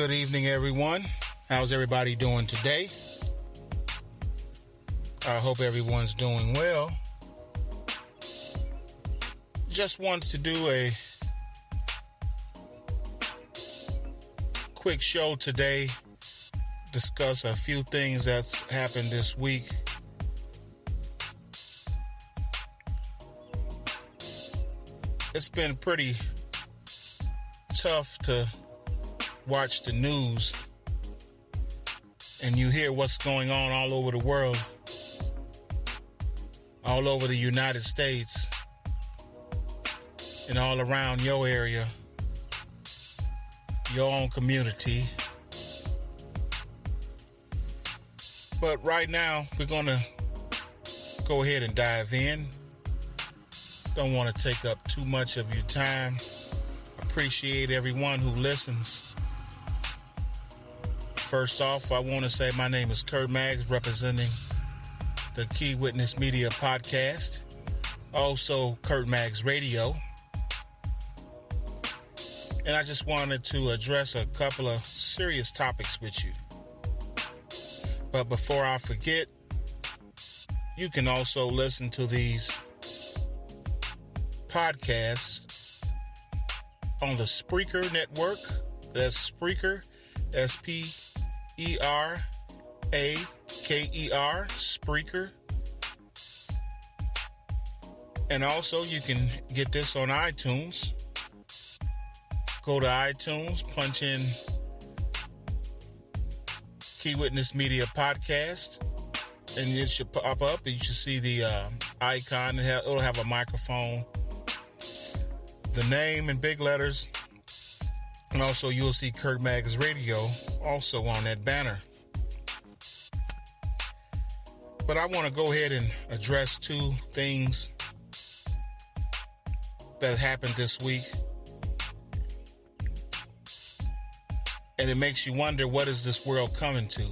Good evening, everyone. How's everybody doing today? I hope everyone's doing well. Just wanted to do a quick show today, discuss a few things that's happened this week. It's been pretty tough to watch the news and you hear what's going on all over the world, all over the United States, and all around your area, your own community. But right now, we're going to go ahead and dive in. Don't want to take up too much of your time. Appreciate everyone who listens. First off, I want to say my name is Kurt Maggs, representing the Key Witness Media Podcast, also Kurt Maggs Radio. And I just wanted to address a couple of serious topics with you. But before I forget, you can also listen to these podcasts on the Spreaker Network. That's Spreaker, Spreaker, Spreaker. And also you can get this on iTunes. Go to iTunes, punch in Key Witness Media Podcast, and it should pop up. You should see the icon. It'll have a microphone, the name in big letters, and also you'll see Kurt Maggs Radio also on that banner. But I want to go ahead and address two things that happened this week. And it makes you wonder, what is this world coming to?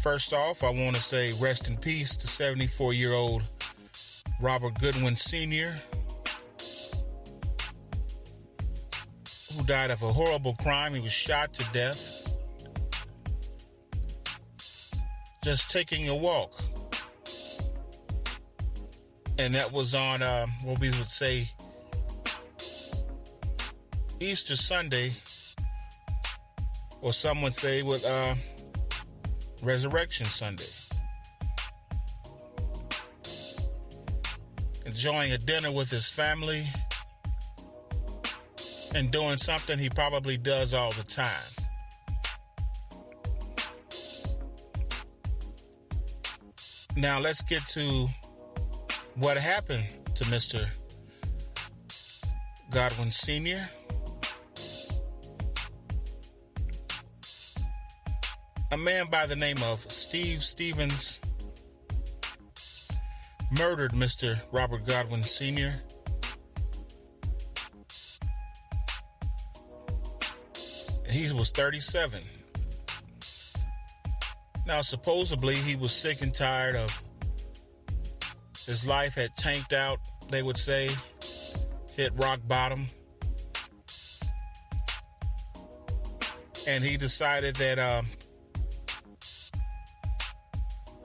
First off, I want to say rest in peace to 74-year-old Robert Godwin Sr, who died of a horrible crime. He was shot to death just taking a walk. And that was on, what we would say, Easter Sunday, or some would say with Resurrection Sunday. Enjoying a dinner with his family and doing something he probably does all the time. Now let's get to what happened to Mr. Godwin Sr. A man by the name of Steve Stevens murdered Mr. Robert Godwin Sr. He was 37. Now, supposedly, he was sick and tired of his life had tanked out, they would say, hit rock bottom. And he decided that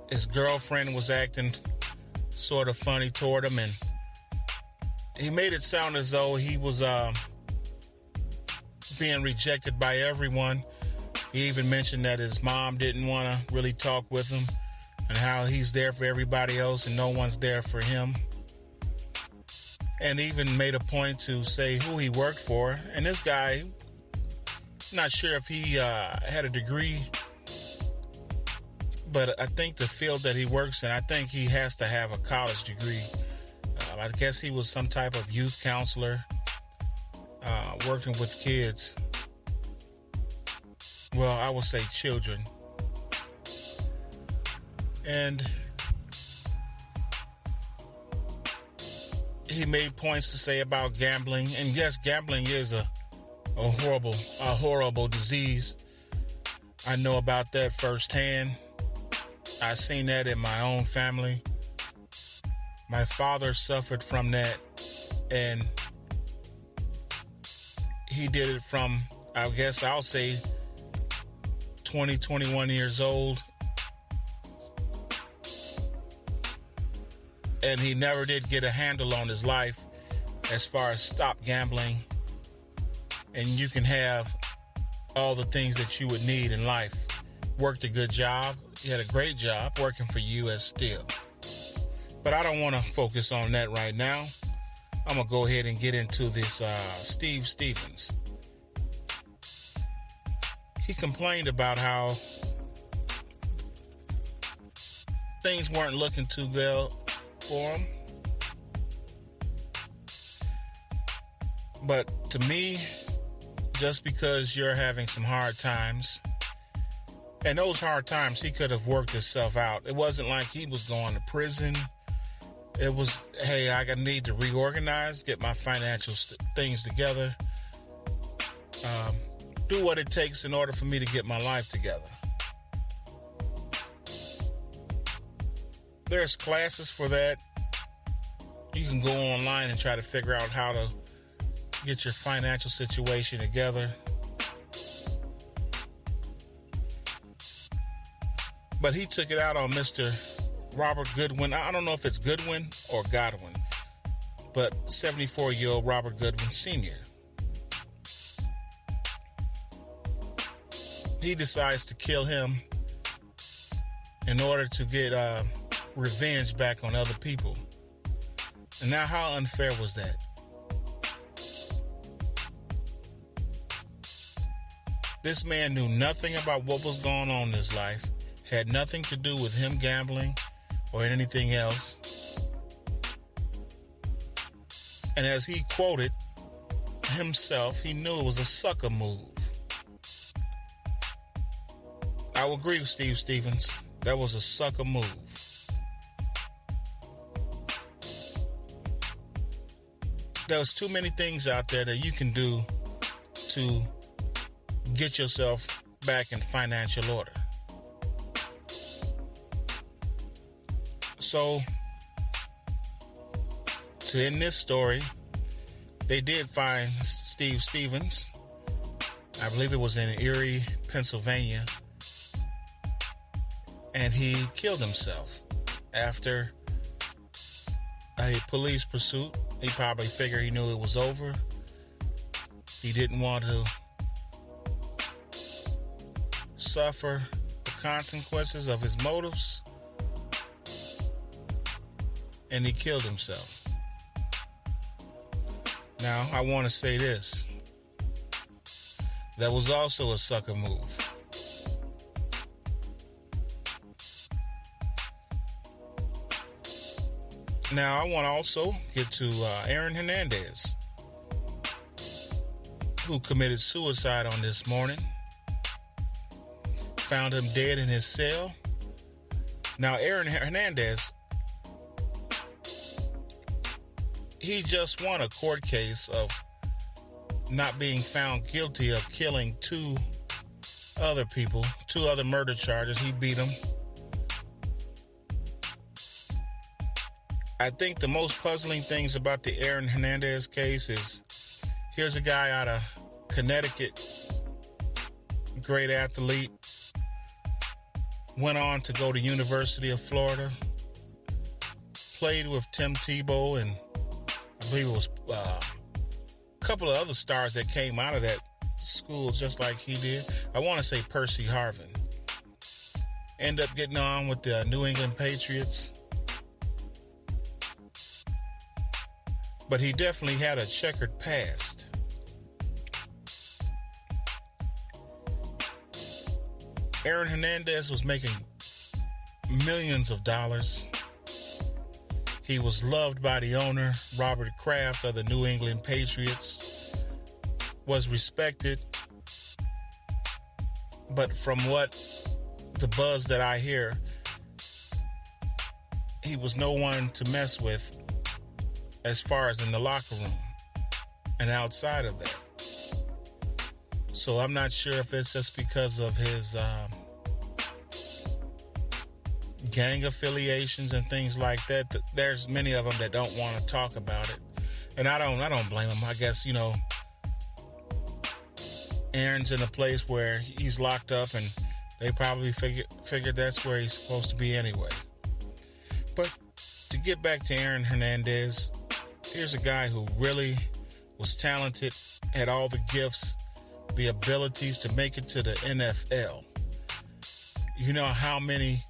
his girlfriend was acting sort of funny toward him, and he made it sound as though he was being rejected by everyone. He even mentioned that his mom didn't want to really talk with him, and how he's there for everybody else and no one's there for him. And even made a point to say who he worked for. And this guy, not sure if he had a degree, but I think the field that he works in, I think he has to have a college degree. I guess he was some type of youth counselor, working with kids. Well, I would say children. And he made points to say about gambling. And yes, gambling is a horrible disease. I know about that firsthand. I've seen that in my own family. My father suffered from that, and he did it from, I guess I'll say, 20, 21 years old. And he never did get a handle on his life as far as stop gambling. And you can have all the things that you would need in life. Worked a good job. He had a great job working for U.S. Steel. But I don't want to focus on that right now. I'm going to go ahead and get into this Steve Stevens. He complained about how things weren't looking too well for him. But to me, just because you're having some hard times, and those hard times, he could have worked himself out. It wasn't like he was going to prison. It was, hey, I need to reorganize, get my financial things together, do what it takes in order for me to get my life together. There's classes for that. You can go online and try to figure out how to get your financial situation together. But he took it out on Mr. Robert Godwin. I don't know if it's Goodwin or Godwin, but 74-year-old Robert Godwin Sr. He decides to kill him in order to get revenge back on other people. And now, how unfair was that? This man knew nothing about what was going on in his life, had nothing to do with him gambling or anything else. And as he quoted himself, he knew it was a sucker move. I will agree with Steve Stevens. That was a sucker move. There's too many things out there that you can do to get yourself back in financial order. So, to end this story, they did find Steve Stevens. I believe it was in Erie, Pennsylvania. And he killed himself after a police pursuit. He probably figured he knew it was over. He didn't want to suffer the consequences of his motives. And he killed himself. Now, I want to say this. That was also a sucker move. Now, I want to also get to Aaron Hernandez, who committed suicide on this morning. Found him dead in his cell. Now, Aaron Hernandez, he just won a court case of not being found guilty of killing two other people, two other murder charges. He beat them. I think the most puzzling things about the Aaron Hernandez case is, here's a guy out of Connecticut, great athlete, went on to go to University of Florida, played with Tim Tebow, and I believe it was a couple of other stars that came out of that school just like he did. I want to say Percy Harvin. End up getting on with the New England Patriots. But he definitely had a checkered past. Aaron Hernandez was making millions of dollars. He was loved by the owner, Robert Kraft of the New England Patriots, was respected. But from what the buzz that I hear, he was no one to mess with as far as in the locker room and outside of that. So I'm not sure if it's just because of his gang affiliations and things like that. There's many of them that don't want to talk about it. And I don't blame them. I guess, Aaron's in a place where he's locked up, and they probably figured that's where he's supposed to be anyway. But to get back to Aaron Hernandez, here's a guy who really was talented, had all the gifts, the abilities to make it to the NFL. You know how many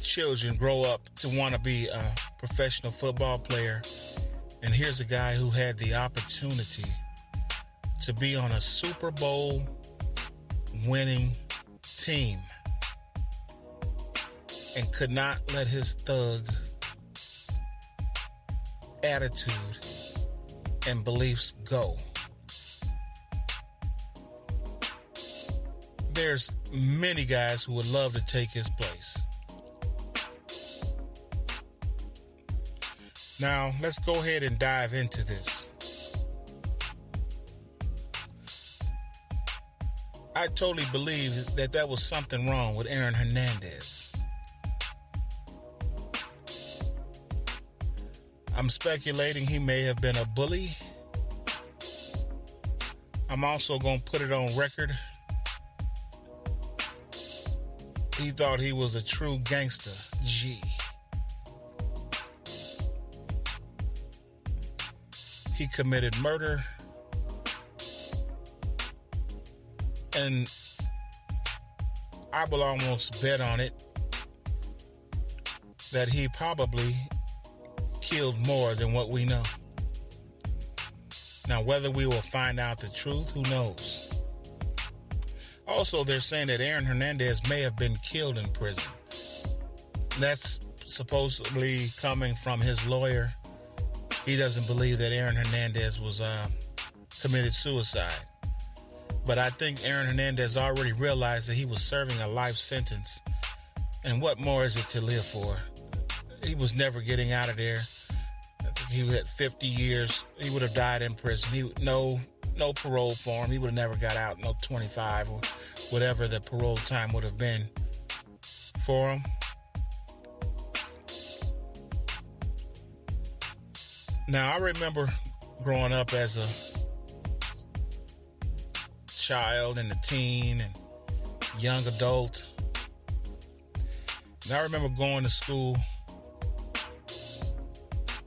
children grow up to want to be a professional football player, and here's a guy who had the opportunity to be on a Super Bowl winning team and could not let his thug attitude and beliefs go. There's many guys who would love to take his place. Now, let's go ahead and dive into this. I totally believe that was something wrong with Aaron Hernandez. I'm speculating he may have been a bully. I'm also going to put it on record. He thought he was a true gangster. G. He committed murder. And I will almost bet on it that he probably killed more than what we know. Now, whether we will find out the truth, who knows? Also, they're saying that Aaron Hernandez may have been killed in prison. That's supposedly coming from his lawyer. He doesn't believe that Aaron Hernandez was committed suicide. But I think Aaron Hernandez already realized that he was serving a life sentence. And what more is it to live for? He was never getting out of there. I think he had 50 years. He would have died in prison. No parole for him. He would have never got out. No 25 or whatever the parole time would have been for him. Now, I remember growing up as a child and a teen and young adult. And I remember going to school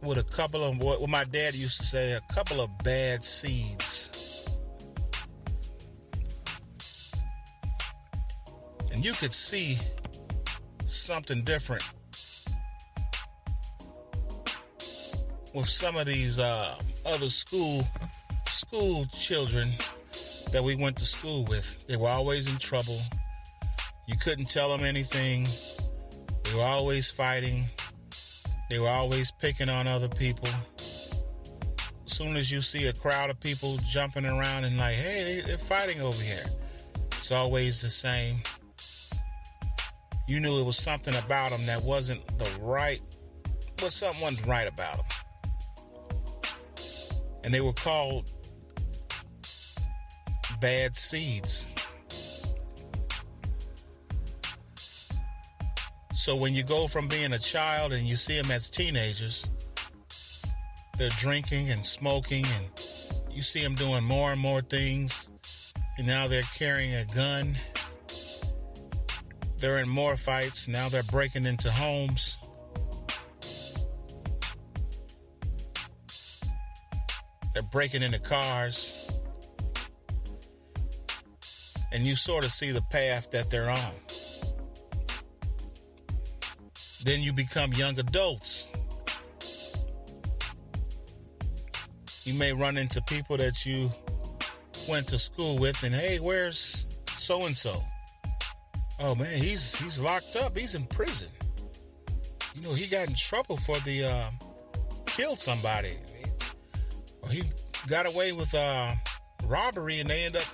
with a couple of, what my dad used to say, a couple of bad seeds. And you could see something different with some of these other school children that we went to school with. They were always in trouble. You couldn't tell them anything. They were always fighting. They were always picking on other people. As soon as you see a crowd of people jumping around and like, hey, they're fighting over here, it's always the same. You knew it was something about them that wasn't something wasn't right about them. And they were called bad seeds. So when you go from being a child and you see them as teenagers, they're drinking and smoking, and you see them doing more and more things, and now they're carrying a gun. They're in more fights. Now they're breaking into homes. They're breaking into cars. And you sort of see the path that they're on. Then you become young adults. You may run into people that you went to school with, and hey, where's so-and-so? Oh man, he's locked up. He's in prison. You know, he got in trouble for killed somebody. Or he got away with robbery, and they end up